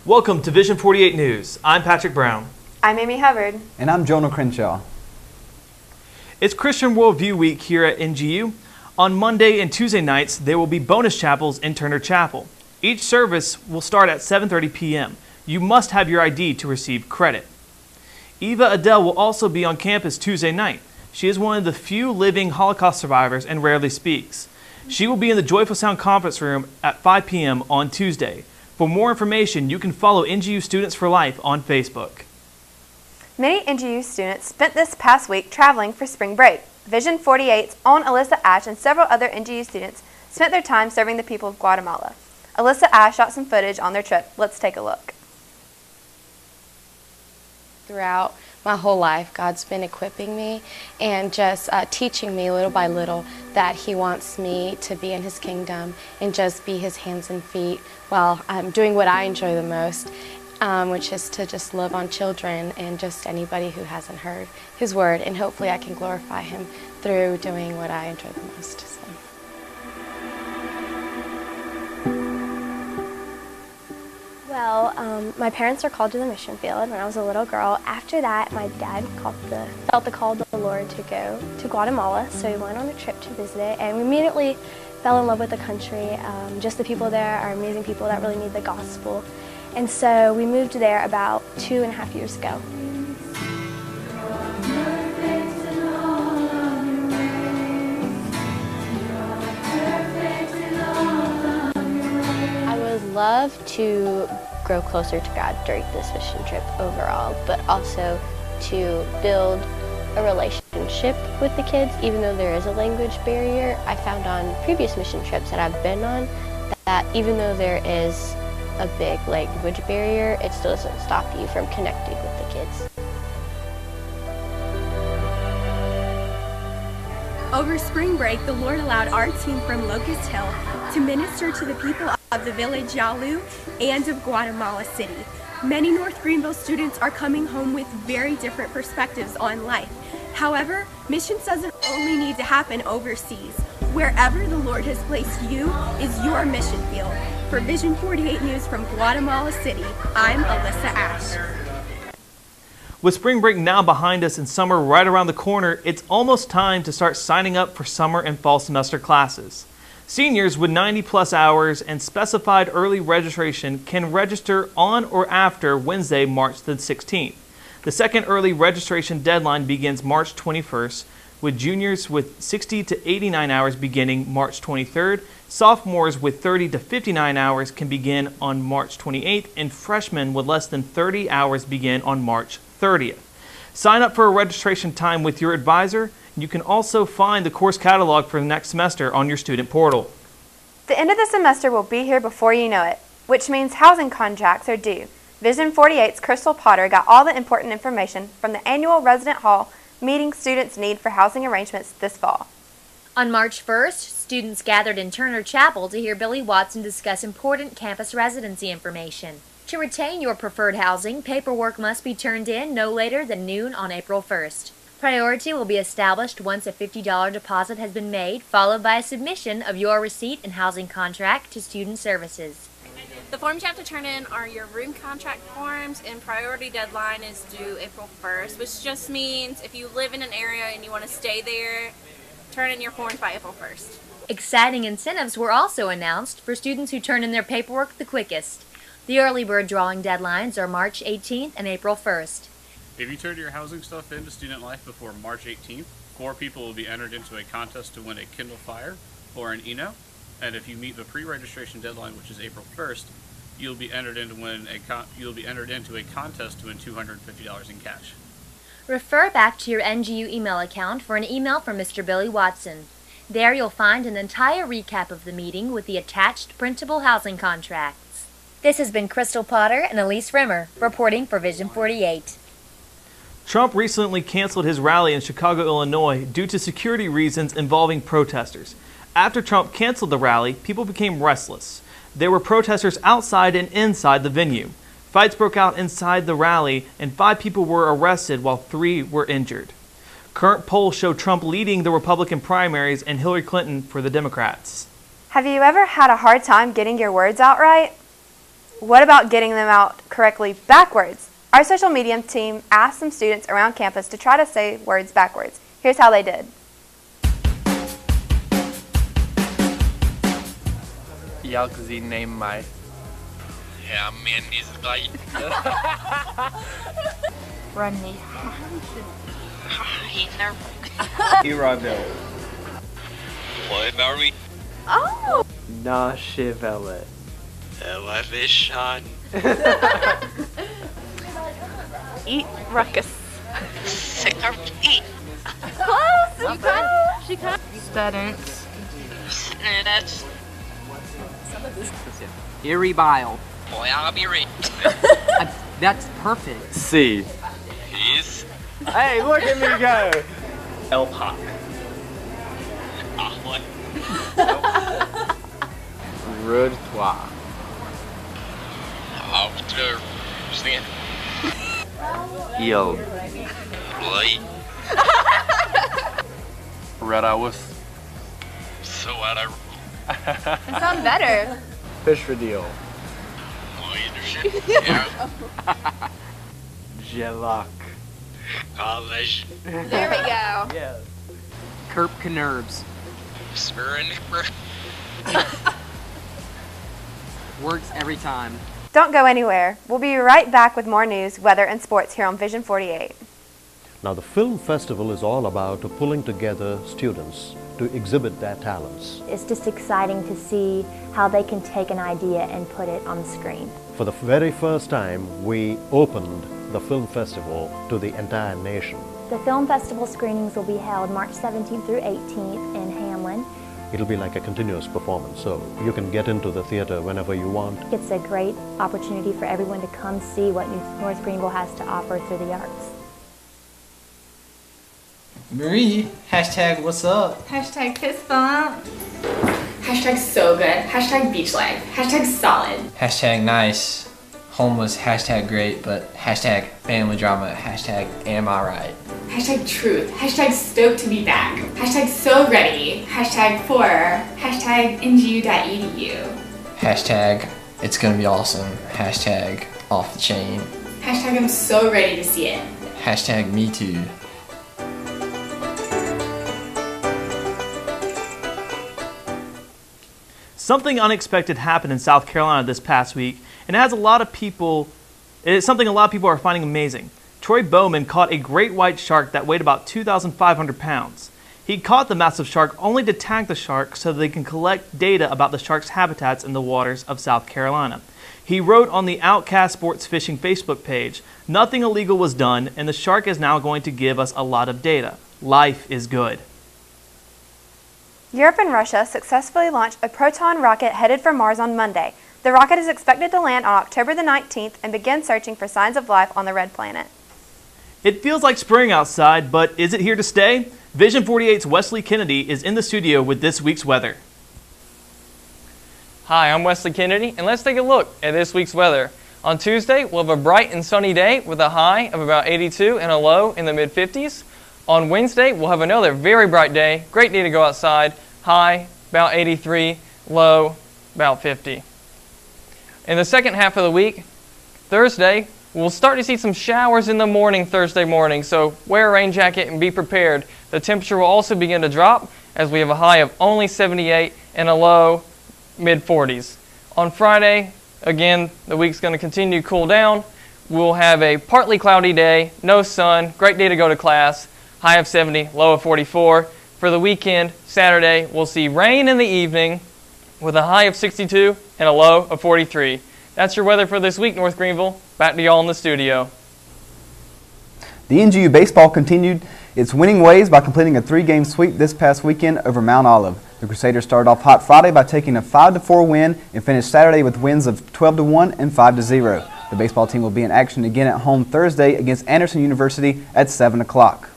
Welcome to Vision 48 News. I'm Patrick Brown. I'm Amy Hubbard. And I'm Jonah Crenshaw. It's Christian Worldview Week here at NGU. On Monday and Tuesday nights, there will be bonus chapels in Turner Chapel. Each service will start at 7:30 p.m. You must have your ID to receive credit. Eva Adele will also be on campus Tuesday night. She is one of the few living Holocaust survivors and rarely speaks. She will be in the Joyful Sound Conference Room at 5 p.m. on Tuesday. For more information, you can follow NGU Students for Life on Facebook. Many NGU students spent this past week traveling for spring break. Vision 48's own Alyssa Ash and several other NGU students spent their time serving the people of Guatemala. Alyssa Ash shot some footage on their trip. Let's take a look. Throughout my whole life, God's been equipping me and just teaching me little by little that He wants me to be in His kingdom and just be His hands and feet while I'm doing what I enjoy the most, which is to just love on children and just anybody who hasn't heard His word. And hopefully I can glorify Him through doing what I enjoy the most. So. Well, my parents were called to the mission field when I was a little girl. After that, my dad felt the call of the Lord to go to Guatemala, so we went on a trip to visit it, and we immediately fell in love with the country. Just the people there are amazing people that really need the gospel. And so we moved there about 2.5 years ago. I would love to grow closer to God during this mission trip overall, but also to build a relationship with the kids. Even though there is a language barrier, I found on previous mission trips that I've been on that even though there is a big language barrier, it still doesn't stop you from connecting with the kids. Over spring break, the Lord allowed our team from Locust Hill to minister to the people of the village Yalu and of Guatemala City. Many North Greenville students are coming home with very different perspectives on life. However, missions doesn't only need to happen overseas. Wherever the Lord has placed you is your mission field. For Vision 48 News from Guatemala City, I'm Alyssa Ash. With spring break now behind us and summer right around the corner, it's almost time to start signing up for summer and fall semester classes. Seniors with 90+ hours and specified early registration can register on or after Wednesday, March the 16th. The second early registration deadline begins March 21st, with juniors with 60 to 89 hours beginning March 23rd. Sophomores with 30 to 59 hours can begin on March 28th, and freshmen with less than 30 hours begin on March 30th. Sign up for a registration time with your advisor. You can also find the course catalog for the next semester on your student portal. The end of the semester will be here before you know it, which means housing contracts are due. Vision 48's Crystal Potter got all the important information from the annual resident hall meeting students need for housing arrangements this fall. On March 1st, students gathered in Turner Chapel to hear Billy Watson discuss important campus residency information. To retain your preferred housing, paperwork must be turned in no later than noon on April 1st. Priority will be established once a $50 deposit has been made, followed by a submission of your receipt and housing contract to Student Services. The forms you have to turn in are your room contract forms, and priority deadline is due April 1st, which just means if you live in an area and you want to stay there, turn in your forms by April 1st. Exciting incentives were also announced for students who turn in their paperwork the quickest. The early bird drawing deadlines are March 18th and April 1st. If you turn your housing stuff into Student Life before March 18th, 4 people will be entered into a contest to win a Kindle Fire or an Eno. And if you meet the pre-registration deadline, which is April 1st, you'll be entered into a contest to win $250 in cash. Refer back to your NGU email account for an email from Mr. Billy Watson. There you'll find an entire recap of the meeting with the attached printable housing contracts. This has been Crystal Potter and Elise Rimmer reporting for Vision 48. Trump recently canceled his rally in Chicago, Illinois due to security reasons involving protesters. After Trump canceled the rally, people became restless. There were protesters outside and inside the venue. Fights broke out inside the rally, and 5 people were arrested while 3 were injured. Current polls show Trump leading the Republican primaries and Hillary Clinton for the Democrats. Have you ever had a hard time getting your words out right? What about getting them out correctly backwards? Our social media team asked some students around campus to try to say words backwards. Here's how they did. Jak Sie nehmen mij. Ja, men is like. Runny. Irabel. What are we? Oh! Na chevelle. Elevation. Eat ruckus. Sicker eat. Close! She cut. Students. That's. Irrebile. Boy, I'll be right. That's perfect. C. He's. Hey, look at me go. El Pac. Ah, what? Rude toi. After. Stand. Yield. Light. Red Hours. So out of. It sounds better. Fish for deal. Leadership. Yeah. Gelak. College. There we go. Yes. Kerp Knerves. Spirit. Works every time. Don't go anywhere. We'll be right back with more news, weather, and sports here on Vision 48. Now, the film festival is all about pulling together students to exhibit their talents. It's just exciting to see how they can take an idea and put it on the screen. For the very first time, we opened the film festival to the entire nation. The film festival screenings will be held March 17th through 18th in Hamlin. It'll be like a continuous performance, so you can get into the theater whenever you want. It's a great opportunity for everyone to come see what North Greenville has to offer through the arts. Marie, hashtag what's up? Hashtag fist bump. Hashtag so good. Hashtag beach life. Hashtag solid. Hashtag nice. Home was hashtag great, but hashtag family drama. Hashtag am I right? Hashtag truth. Hashtag stoked to be back. Hashtag so ready. Hashtag for. Hashtag NGU.edu. Hashtag it's gonna be awesome. Hashtag off the chain. Hashtag I'm so ready to see it. Hashtag me too. Something unexpected happened in South Carolina this past week, and it is something a lot of people are finding amazing. Troy Bowman caught a great white shark that weighed about 2,500 pounds. He caught the massive shark only to tag the shark so they can collect data about the shark's habitats in the waters of South Carolina. He wrote on the Outcast Sports Fishing Facebook page, "Nothing illegal was done, and the shark is now going to give us a lot of data. Life is good." Europe and Russia successfully launched a Proton rocket headed for Mars on Monday. The rocket is expected to land on October the 19th and begin searching for signs of life on the red planet. It feels like spring outside, but is it here to stay? Vision 48's Wesley Kennedy is in the studio with this week's weather. Hi, I'm Wesley Kennedy, and let's take a look at this week's weather. On Tuesday, we'll have a bright and sunny day with a high of about 82 and a low in the mid-50s. On Wednesday, we'll have another very bright day. Great day to go outside. High, about 83, low, about 50. In the second half of the week, Thursday, we'll start to see some showers in the morning Thursday morning, so wear a rain jacket and be prepared. The temperature will also begin to drop as we have a high of only 78 and a low mid-40s. On Friday, again, the week's going to continue to cool down. We'll have a partly cloudy day, no sun, great day to go to class. High of 70, low of 44. For the weekend, Saturday, we'll see rain in the evening with a high of 62 and a low of 43. That's your weather for this week, North Greenville. Back to y'all in the studio. The NGU baseball continued its winning ways by completing a 3-game sweep this past weekend over Mount Olive. The Crusaders started off hot Friday by taking a 5-4 win and finished Saturday with wins of 12-1 and 5-0. The baseball team will be in action again at home Thursday against Anderson University at 7 o'clock.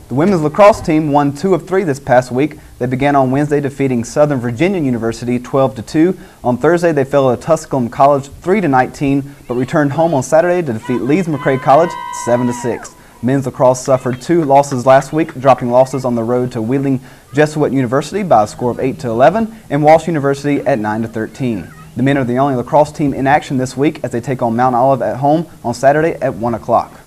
The women's lacrosse team won 2 of 3 this past week. They began on Wednesday defeating Southern Virginia University 12-2. On Thursday, they fell to Tusculum College 3-19, but returned home on Saturday to defeat Leeds-McRae College 7-6. Men's lacrosse suffered 2 losses last week, dropping losses on the road to Wheeling Jesuit University by a score of 8-11 and Walsh University at 9-13. The men are the only lacrosse team in action this week as they take on Mount Olive at home on Saturday at 1 o'clock.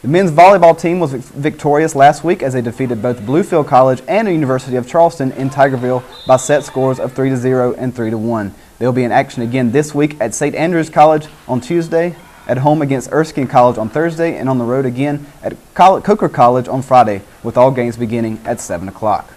The men's volleyball team was victorious last week as they defeated both Bluefield College and the University of Charleston in Tigerville by set scores of 3-0 and 3-1. They will be in action again this week at St. Andrews College on Tuesday, at home against Erskine College on Thursday, and on the road again at Coker College on Friday, with all games beginning at 7 o'clock.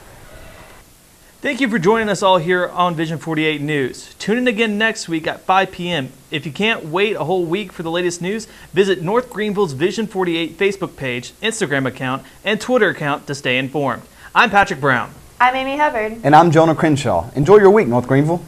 Thank you for joining us all here on Vision 48 News. Tune in again next week at 5 p.m. If you can't wait a whole week for the latest news, visit North Greenville's Vision 48 Facebook page, Instagram account, and Twitter account to stay informed. I'm Patrick Brown. I'm Amy Hubbard. And I'm Jonah Crenshaw. Enjoy your week, North Greenville.